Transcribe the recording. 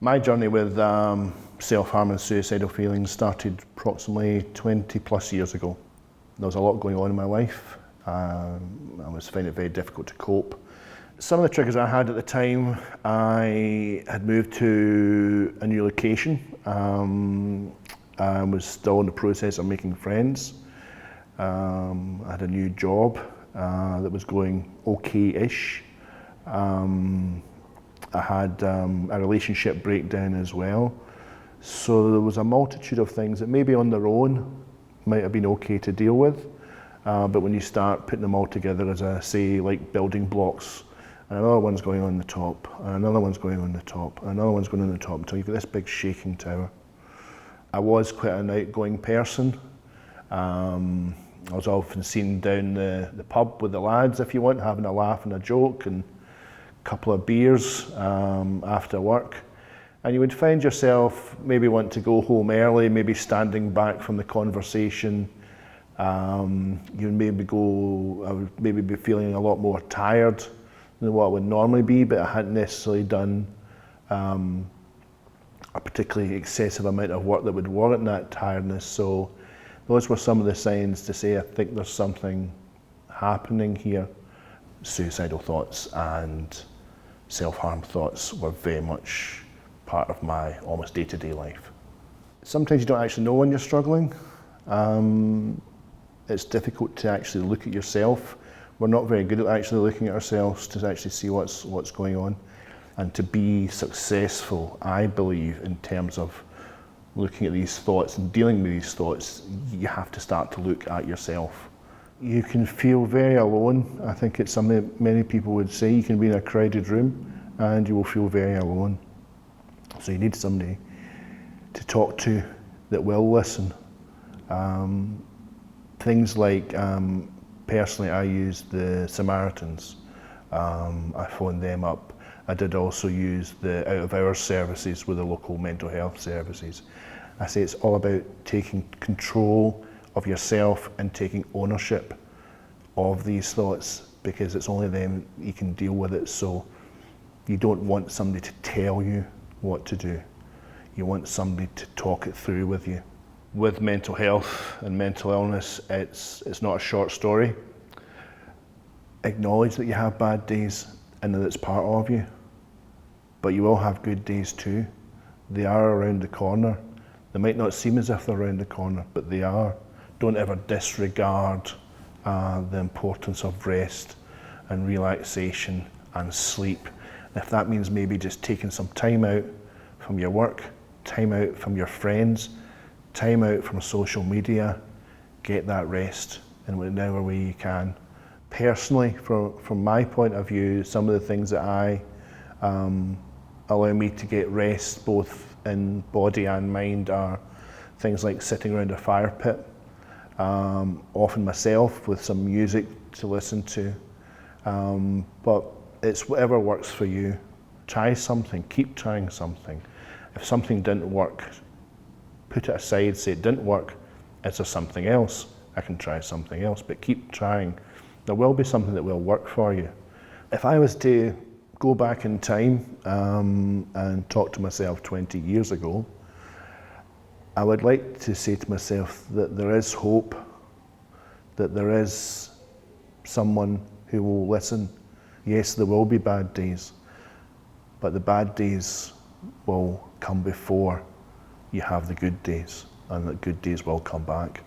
My journey with self-harm and suicidal feelings started approximately 20 plus years ago. There was a lot going on in my life. I was finding it very difficult to cope. Some of the triggers I had at the time, I had moved to a new location. I was still in the process of making friends. I had a new job that was going okay-ish. I had a relationship breakdown as well. So there was a multitude of things that maybe on their own might have been okay to deal with. But when you start putting them all together, as I say, like building blocks, and another one's going on the top, and another one's going on the top, and another one's going on the top, until you've got this big shaking tower. I was quite an outgoing person. I was often seen down the pub with the lads, if you want, having a laugh and a joke, and couple of beers after work, and you would find yourself maybe want to go home early, maybe standing back from the conversation. You would maybe be feeling a lot more tired than what I would normally be, but I hadn't necessarily done a particularly excessive amount of work that would warrant that tiredness. So those were some of the signs to say, I think there's something happening here. Suicidal thoughts and self-harm thoughts were very much part of my almost day-to-day life. Sometimes you don't actually know when you're struggling. It's difficult to actually look at yourself. We're not very good at actually looking at ourselves to actually see what's going on. And to be successful, I believe, in terms of looking at these thoughts and dealing with these thoughts, you have to start to look at yourself. You can feel very alone. I think it's something that many people would say. You can be in a crowded room and you will feel very alone. So you need somebody to talk to that will listen. Things like, personally, I used the Samaritans. I phoned them up. I did also use the out-of-hours services with the local mental health services. I say it's all about taking control of yourself and taking ownership of these thoughts, because it's only then you can deal with it. So you don't want somebody to tell you what to do. You want somebody to talk it through with you. With mental health and mental illness, it's not a short story. Acknowledge that you have bad days and that it's part of you, but you will have good days too. They are around the corner. They might not seem as if they're around the corner, but they are. Don't ever disregard the importance of rest and relaxation and sleep. And if that means maybe just taking some time out from your work, time out from your friends, time out from social media, get that rest in whatever way you can. Personally, from my point of view, some of the things that I allow me to get rest both in body and mind are things like sitting around a fire pit, often myself with some music to listen to, but it's whatever works for you. Try something, keep trying something. If something didn't work, put it aside, say it didn't work, is there something else? I can try something else, but keep trying. There will be something that will work for you. If I was to go back in time and talk to myself 20 years ago, I would like to say to myself that there is hope, that there is someone who will listen. Yes, there will be bad days, but the bad days will come before you have the good days, and the good days will come back.